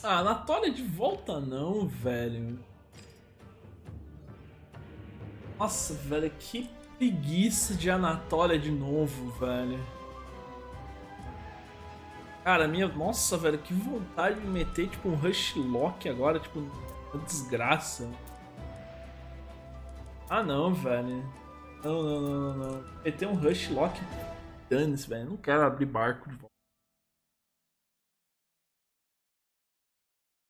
Ah, Anatólia de volta não, velho. Nossa, velho, que preguiça de Anatólia de novo, velho. Cara, minha. Nossa, velho, que vontade de meter, tipo, um Rush Lock agora, tipo, uma desgraça. Ah, não, velho. Não, não, não, não, não. Meter um Rush Lock, dane-se, velho. Não quero abrir barco de volta.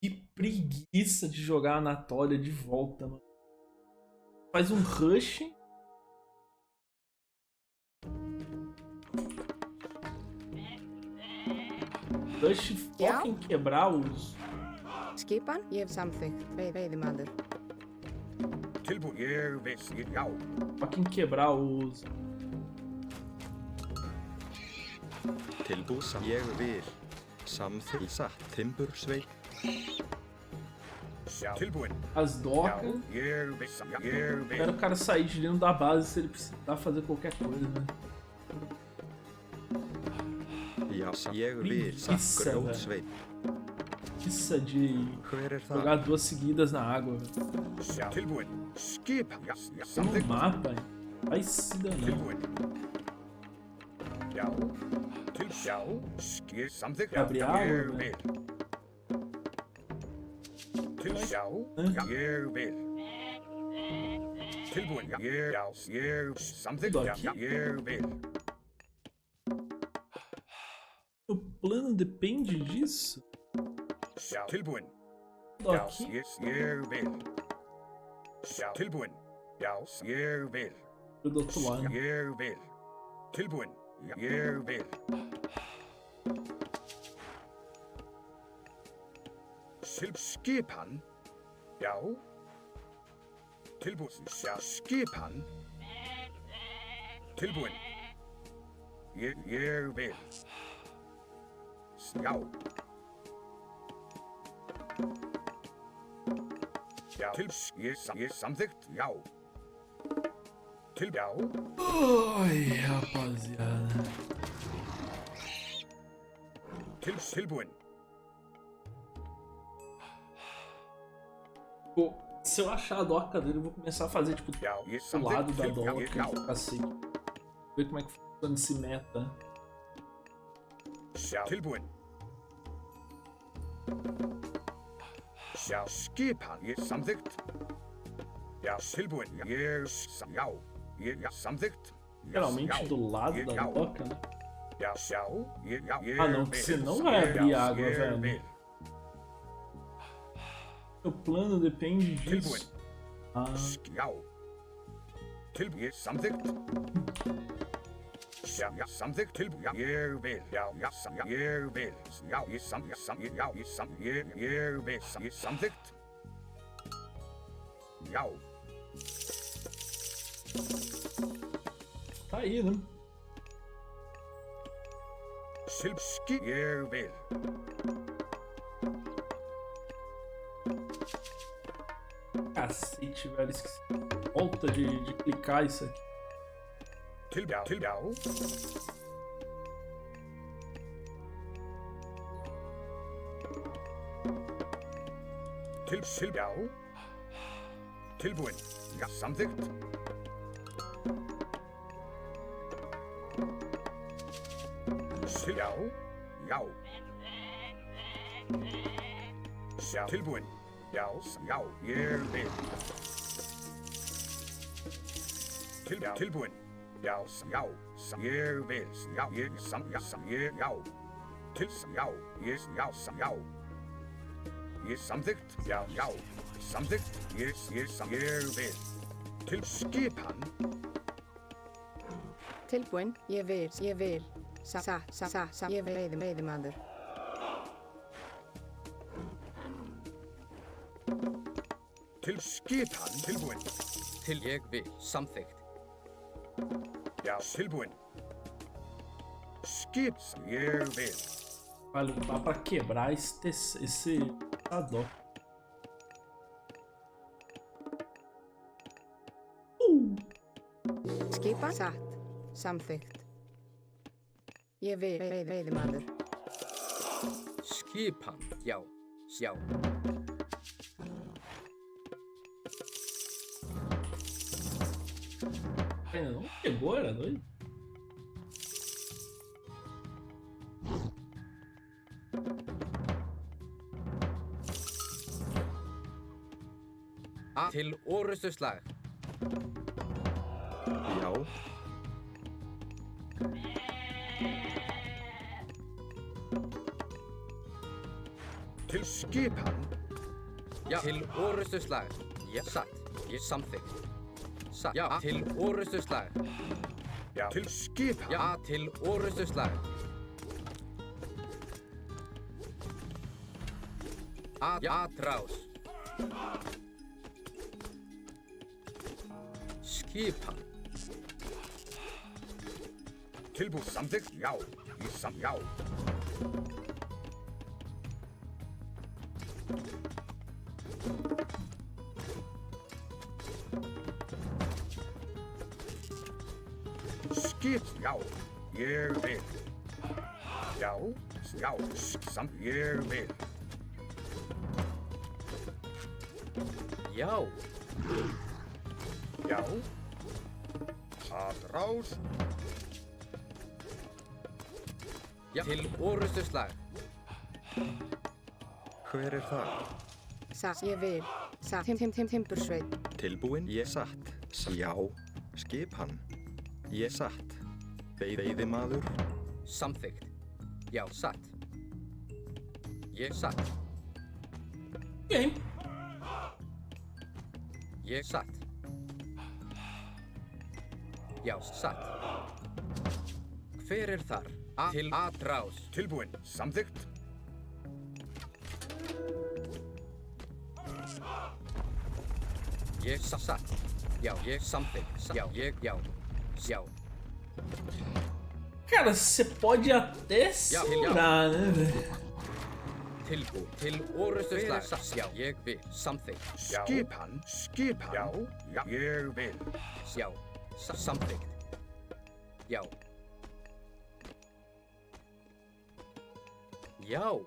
Que preguiça de jogar Anatólia de volta, mano. Faz um Rush. Rush foca em quebrar os. Skipan, ég hef samþykkt veiðimaður. Tilbúin, ég veist, já. Foca em quebrar os. Tilbúð ég vil. Samþykkt satt timbursveit. Tilbúin, As docas. ég veist, ég Espera o veist. cara sair de dentro da base se ele precisar fazer qualquer coisa, né? Já, ég vil Preguiça, satt grjótsveit. Preguiça de Hver það? jogar duas seguidas na água, velho. Tilbúin, skip, já, Tem um samþykkt. mapa, hein? Vai se danar. Tilbúin. Já, já, skip, samþykkt. Gabriel, Ég né? vil. Já, ég vil. Tilbúin, ég samþykkt. Tudo aqui? Já, ég vil. O plano depende disso? Já, tilbúin. Tudo Já, aqui? ég vil. Já, tilbúin. Já, ég vil. Pro do outro lado. Ég vil. Tilbúin. Ég vil. Skipan. Já. Tilbúin. Já, skipan. Tilbúin. Ég vil. Já. Já. Ég samþykkt. Já. Já. Ai, rapaziada. Tilbúin. Pô, se eu achar a doca dele, eu vou começar a fazer, tipo, Já, ég do lado samþykkt. da doca, Já. tipo, cacete. Ver como é que funciona esse meta. Já. Tilbúin. Já. Skipan. Ég samþykkt. Já. Tilbúin. Já. Ég samþykkt. Geralmente do lado da Já. doca, né? Já. Já. Ah, não, porque senão vai abrir água, velho. vil. O plano depende Tilbúin. disso. Ah, Já. Tilbúin. Ég samþykkt. Já. Samþykkt. Tilbúin. Ég vil. Já. Ég vil. Já. Ég vil. Ég samþykkt. Já. tá aí, né? Silpski. Ég vil. Cacete, velho. Esqueci. Volta de clicar isso aqui. Já. Já. Tilbúin. Já. Samþykkt. Já. Já. Já. Tilbúin. Já. Já. Ég vil. Tilbúin. Já. Já. Ég vil. Já. Ég já. Já. Já. Ég samþykkt. Já. Já. Samþykkt. Ég vil. Til skipan. Tilbúin, ég vil. Ég veiðimaður. Til skipan. Tilbúin. Til ég vil, samþykkt. Já. Tilbúin. Skip. Ég vil. Vale, dá pra quebrar esse doca. Skipan, satt, samþykkt. Ég vil veiðimaður. Skipan, já, Já. Ainda não chegou, era doido? Til orustuslag. Já. Til skipan. Já. Til orustuslag. Já. Satt. Ég samþykkt. Satt. Já. Til orustuslag. Já. Til skipan. Já. Til orustuslag. Atrás. Skipan. Tilbúð samþykkt. Já. Já. Skip. Já. Ég vil. Já. Já. Ég vil. Já. Já. Atrás. Já. Til orustuslag. Hver er það? Satt. Ég vil. Satt. Timbursveit. Tilbúinn? Ég satt. Já. Skipan. Ég satt. Veiðimaður. Samþykkt. Já. Satt. Ég satt. Game. Ég satt. Já. Satt. Hver er þar? Til atrás. Tilbúinn. Samþykkt. Ég satt. Já. Ég samþykkt. Já. Já. Cara, você pode até segurar, né, velho? Tilbúinn. Til orustuslag. Já. Ég vil. Samþykkt. Skipan. Já. Já. Ég vil. Já. Samþykkt. Já. Já.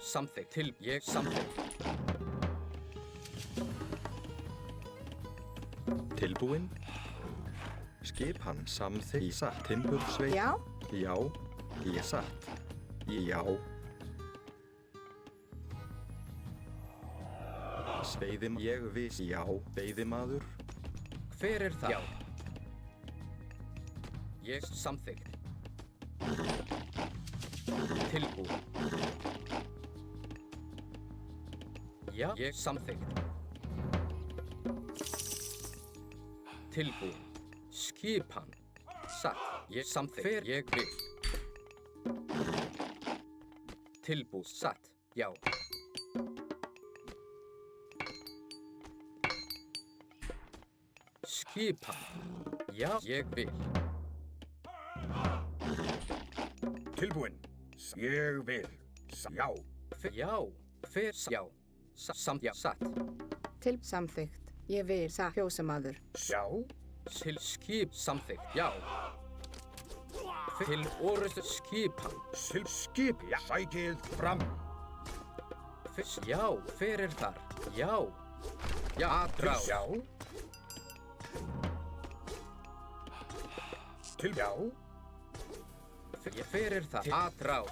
Samþykkt. Ég samþykkt. Tilbúinn? Skipan. Samþykkt. Satt. Timbursveit. Já. Já. Ég satt. Já. Ég viss. Já. Veiðimaður. Hver er það? Já. Ég samþykkt. Tilbúinn. Já. Ég samþykkt. Tilbúinn. Skipan. Satt. Ég samþykkt. Hver ég vil. Tilbúinn. Satt. Já. Skipan. Já. Ég vil. Tilbúinn. Ég vil. Já. Já. Hver já. Já. Satt. Til samþykkt. Ég vil. Satt. Fjósamaður. Já. Til skip samþykkt. Já. Til orustu skipan. Til skip. Já. Sækið fram. Já. Hver er þar? Já. Já. Atrás. Já. Til. Já. Hver er það? Atrás.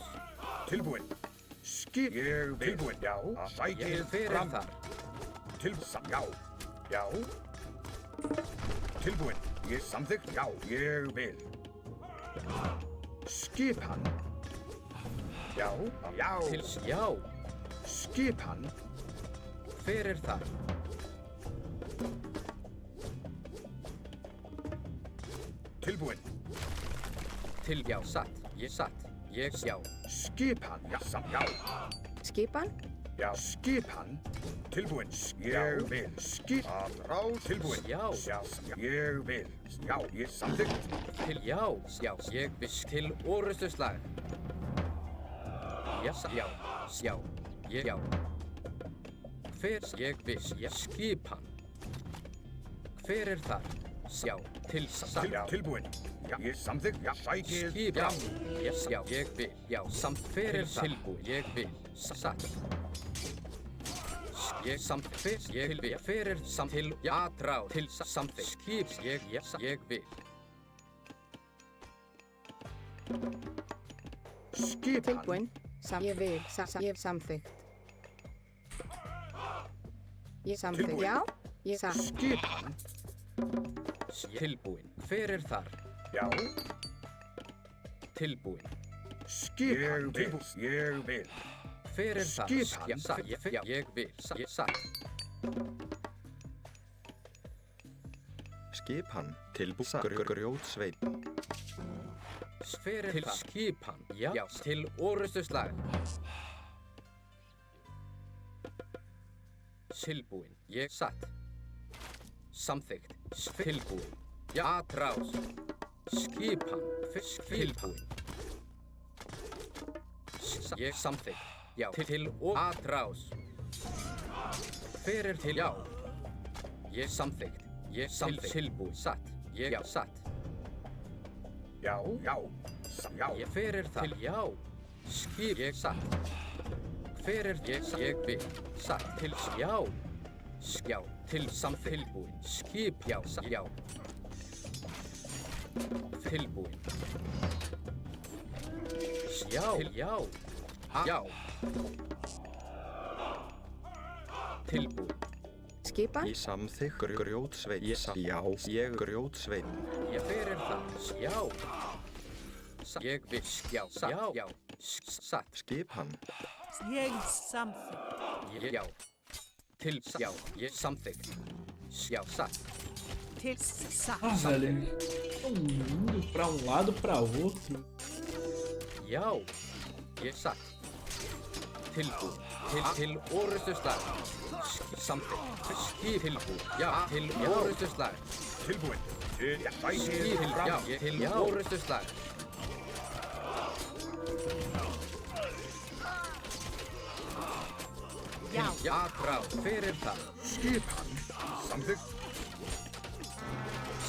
Tilbúinn. Skip. Ég vil. Tilbúinn. Já. Sækið Hver er fram. þar? Já. Já. Tilbúinn. Ég samþykkt. Já. Ég vil. Skipan. Já. Já. Já. Skipan. Hver er þar? Tilbúinn. Já. Satt. Ég satt. Ég já. Skipan. Já. Já. Skipan. Já. Skipan. Tilbúinn. Ég vil. Atrás. Tilbúinn. Já. Já. Ég vil. Já. Ég samþykkt. Já. Já. Ég viss. Til orustuslag. Já. Já. Já. Ég já. Hver ég viss. Já. Skipan. Hver er þar? Já. Til satt. Tilbúinn. Já. Ég samþykkt. Já. Sækið Skipan. fram. Já. Ég vil. Já. Samt hver er tilbúinn. Ég vil. Satt. ég samþykkt, ég til við, fyrir til, atrá, til samþykkt, skip, ég vil. Skipan. Tilbúin. Ég vil. Ég samþykkt. Ég samþykkt. Tilbúin. Já. Ég satt. Skipan. Tilbúin, hver þar? Já. Tilbúin, Skipan. Ég vil. hver þar? Skipan. Ég vil, satt. Skipan. Grjótsveinn. Hver til þar? Skipan, já, til orustuslag. Tilbúin, ég satt. Samþykkt, tilbúin, já, atrás. Skipan, tilbúin. Ég samþykkt, já, til og atrás. Hver til, já. Ég samþykkt, tilbúin, satt, já, satt. Já. Já. Já. Ég fyrir það til, já. Skip, ég satt. Hver ég vil, satt, til, já. Já, til tilbúin. Skip, já, já. Tilbúin. Já, til, já. Já. Tilbúin. Skipan. Ég samþykkt grjótsveinn. Ég grjótsveinn. Ég fyrir það, já. Ég vil, já, já. Satt, Skipan. Ég samþykkt. já. Til, já, ég samþykkt. Já, satt. Til satt. Ah, velho. Tão indo pra um lado pra outro. Já, ég satt. Tilbúin, til orustuslag. Samþykkt, tilbúin, já, til orustuslag. Tilbúin. Til bæði Já, fram. til orustuslag. Já. Atrá, fyrir það. Skipan. Samþykkt.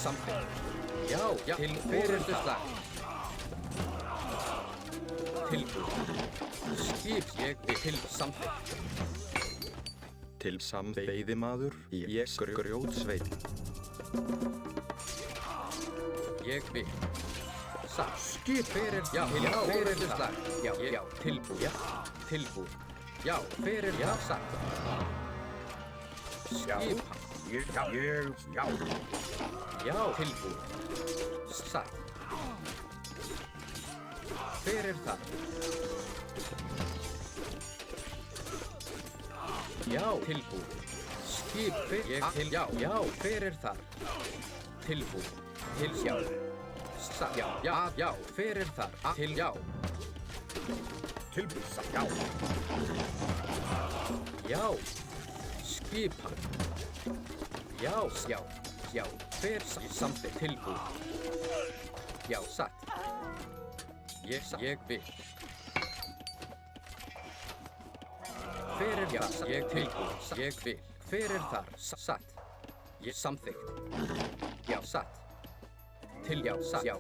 Samþykkt, já, til orustuslag. Tilbúin, skip, ég vil, til samþykkt. Til veiðimaður. Ég grjótsveinn. Ég vil. Satt. Skip. Fyrir, já, til orustuslag. Já, tilbúin, tilbúin. Já, fyrir, já, satt. Já. Skipan, Já. já, tilbúin. Satt. Fyrir það. Já, tilbúin. Skip, ég til, já, fyrir þar. Tilbúin, til, já. Satt, já, fyrir þar. Til, já. Tilbúin. Já. Já, skipan. Já, fyrir samþykkt tilbúin. Já, satt. Ég vil. Fyrir það, ég tilbúin, ég vil. Fyrir þar, satt. Ég samþykkt. Já, satt. Til, já, satt. Já.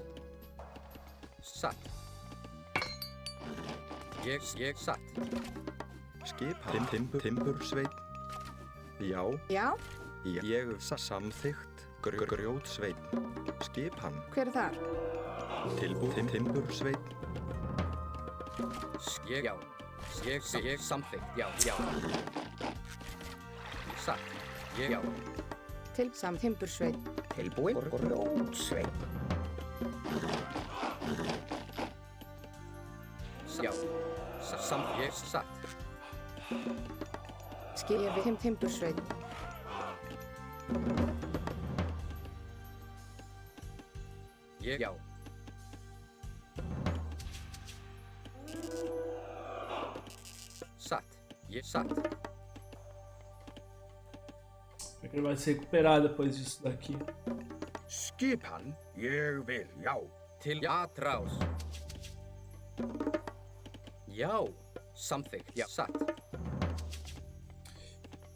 Satt. Ég satt. Skipan. Timbursveinn. Já. Já. Ég samþykkt grjótsveinn. Skipan. Hver þar? Timbursveinn. Já. Ég samþykkt. Já. Satt. Já. Til Timbursveinn. Tilbúin. Grjótsveinn. Já. Ég satt. Skip, ég vil Timbursveinn. Já. Satt. Ég satt. Como é que ele vai se recuperar depois disso daqui? Skipan. Ég vil. Já. Til atrás. Já. Samþykkt. Já. Satt.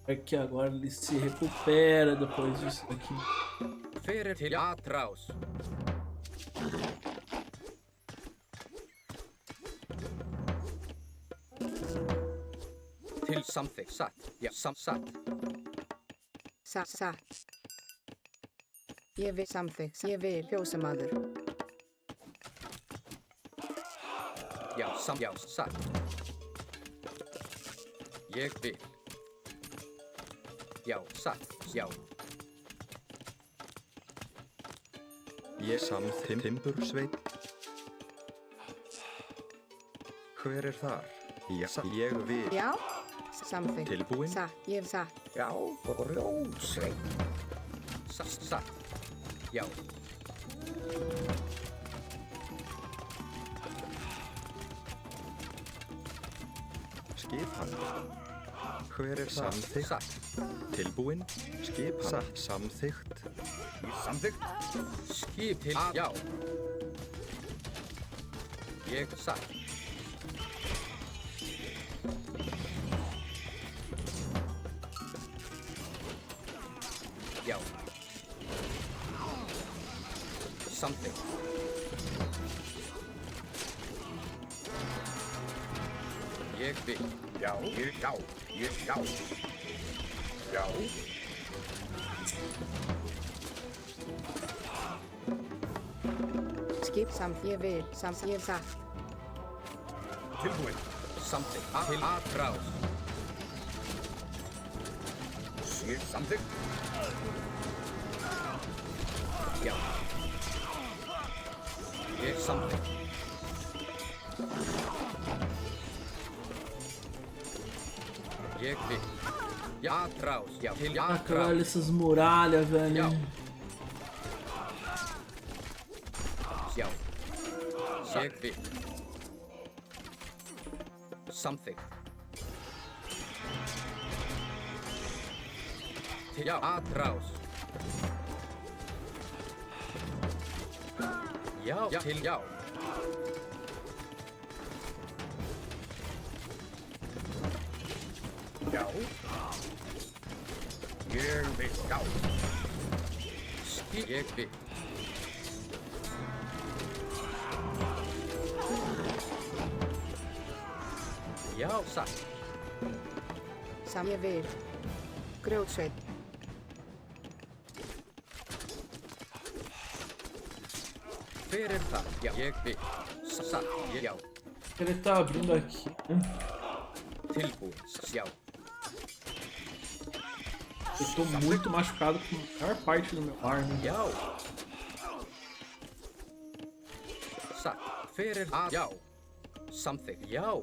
É que agora ele se recupera depois disso daqui. Fyrir til atrás. Til Samþykkt. Satt. Já, satt. Satt. Ég vil samþykkt. Ég vil fjósamaður. Já, satt. Ég vil. Já, satt. Já. Ég samþykkt timbursveinn. Hver er þar? Ég vil. Já, samþykkt. Tilbúin? Satt. Ég vil satt. Já, grjótsveinn. Satt. Já. Skipan. Hver er samþykkt? Satt. Tilbúin? Skipan. Samþykkt. Samþykkt. Skip til. Já. Ég satt. Já. Samþykkt. Ég vil. Já. Já. Já. Já. Skip samt. Ég vil samt. Ég vil satt. Tilbúin. Samþykkt. Til aðrás. Samþykkt. Já. Ég samþykkt. Ég vil. Já, aðrás. Já, til Caraca, olha aðrás. essas muralhas, velho. Já. Já. Ég vil. Samþykkt. Til já, aðrás. Já, til já. Já. Ég vil. Já. Ég vil. Já, satt. Ég vil. Grjótsveinn. Hver er það? Já, ég vil. Satt. Já. Ele tá abrindo aqui, né? Tilbúin. Já. Eu tô muito machucado com a maior parte do meu arma. Já. Satt. Hver er að? Já. Samþykkt. Já.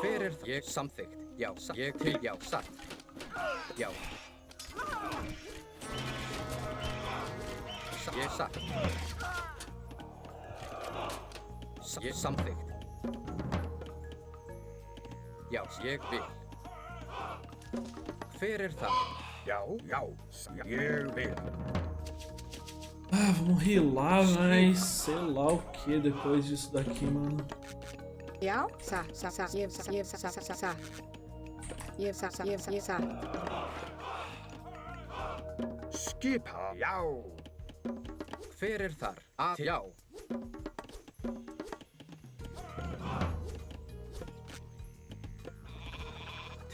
Hver er það? Ég samþykkt. Já. Ég til. Já. Satt. Já. Ég satt. Ég samþykkt. Já, ég vil. Hver er það? Já. Já. Ég vil. Ah, vamos rilar, mas sei lá o que depois disso daqui, mano. Já, satt. Ég satt. Ég satt. Skipa. Já. Hver er þar? Að já.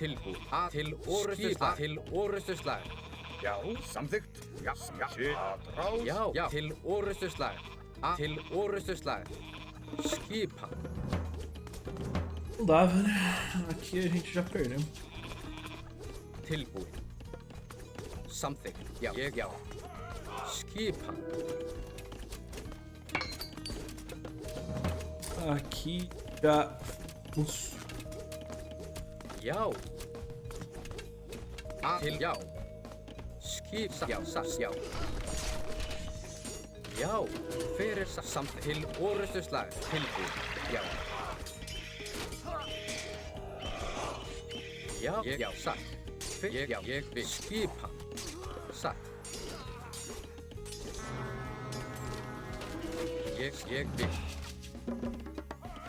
Tilbúin. Að til orustuslag. Til orustuslag. Já. Samþykkt. Já. Já. Aðrás. Já, til orustuslag. Að til orustuslag. Skipa. Não dá, velho. Aqui a gente já perdeu. Tilbúin. Samþykkt. Já, ég já. Skipa. Aqui já... Ups. Já. Að til já. Skip. Já, satt. Já. Já. Hver er samþykkt? Til orustuslag. Tilbúin. Já. Já, ég já, satt. Hver, já, ég vil skipa. Satt. Ég vil.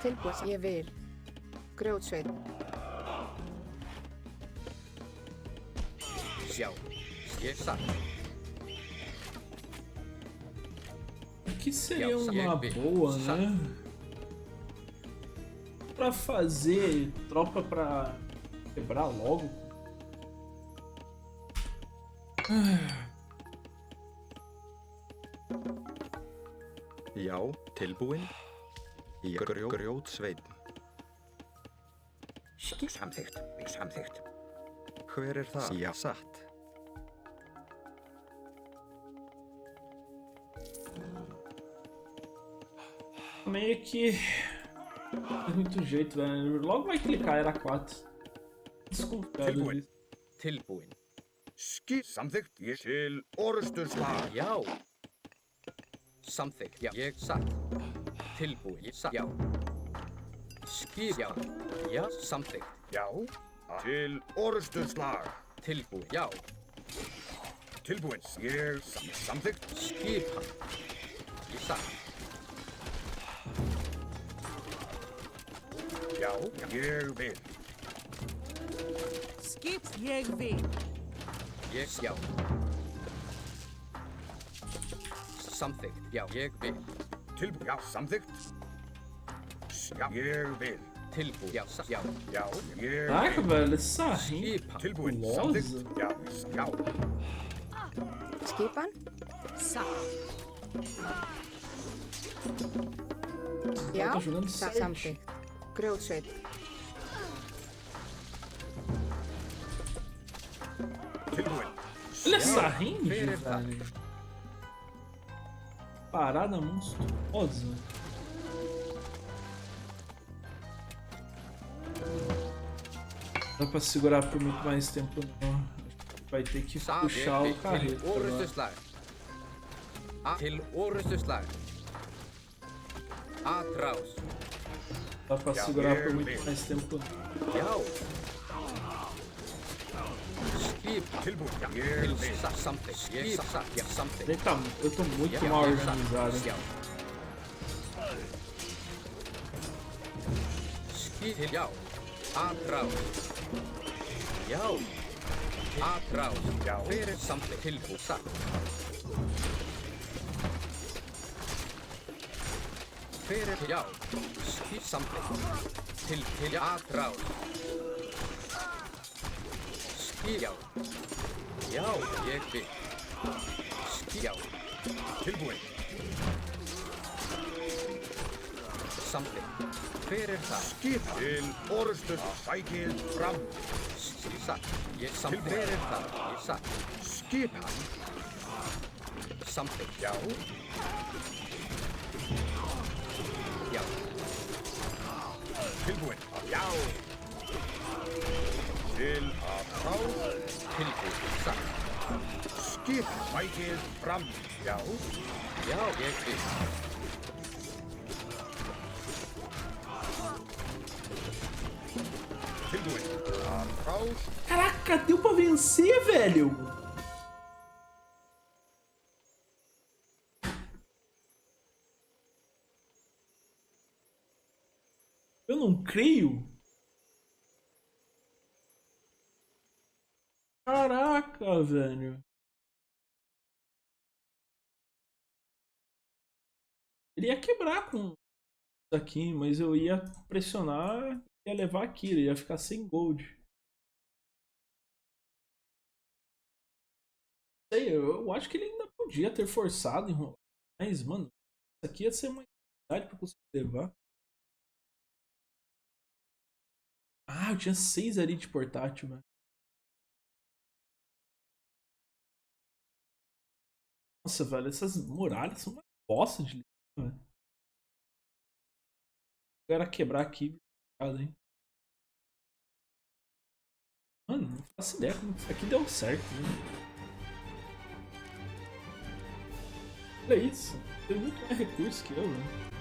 Tilbúin. Ég vil. Grjótsveinn. Já, ég satt. Aqui seria Já, uma ég vil. boa, né? pra fazer tropa pra quebrar logo. Já, tilbúin. Grjótsveinn. Samþykkt. Samþykkt. Hver er það? Já, satt. Meio que... Não tem muito jeito, velho. Logo vai clicar, era 4. Desconfiado Tilbúin. disso. Tilbúin. Samþykkt. Ég til orustu slag. Já. Samþykkt. Já. Ég satt. Tilbúin. Ég satt. Já. Skip. Já. Já. Samþykkt. Já. Til orustu slag. Tilbúin. Já. Tilbúin. Ég samþykkt. Skipan. Ég satt. Já, ég vil. Skip ég vil. Ég já. Samþykkt. Já. Ég vil. Tilbúin. Já, samþykkt. Já, ég vil. Tilbúin. Já. Já. Já, ég Caraca, vil. velho, esse sarrinho. Skipan. Tilbúin. Nossa. Samþykkt. Já, já. Skipan? Satt. Já, tá jogando satt certo. samþykkt. Grjótsveinn. Tilbúin. Olha essa range, Vera, velho. Parada monstruosa. Não dá pra segurar por muito mais tempo, não. Vai ter que puxar o carreto. Til orustuslag. Til orustuslag. Atrás. Não dá pra segurar por muito mais tempo, não. Já. Skipan. Tilbúin. Já, ég Til vil. samþykkt. Ég satt. Já. Samþykkt. Eu tô muito Já, mal ég satt. organizado. Já. Skip. Já. Atrás. Já. Atrás. Já. Fyrir samþykkt. Tilbúin. Satt. Fyrir. Já. Skip samþykkt. Til atrás. Skip. Já. Já. Ég vil. Skip. Já. Tilbúin. Samþykkt. Fyrir það. Skip. Til orustu sækið fram. Satt. Ég samþykkt. Fyrir það. Ég satt. Skipan. Samþykkt. Já. Já. Tilbúin. Já. Til að frá. Tilbúin. Satt. Skip. Sækið fram. Já. Já. Ég vil. Tilbúin. Að frá. Caraca, deu pra vencer, velho! Eu não creio. Caraca, velho. Ele ia quebrar com isso aqui, mas eu ia pressionar e ia levar aquilo, ele ia ficar sem gold. Sei, eu acho que ele ainda podia ter forçado enrolar. Mas, mano, isso aqui ia ser uma dificuldade pra conseguir levar. Ah, eu tinha 6 ali de portátil, velho. Nossa, velho, essas muralhas são uma bosta de ligar, velho. Eu era quebrar aqui, hein? Mano, não faço ideia como isso aqui deu certo, né? Olha isso, tem muito mais recurso que eu, velho.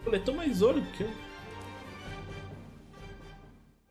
Coletou mais ouro do que eu.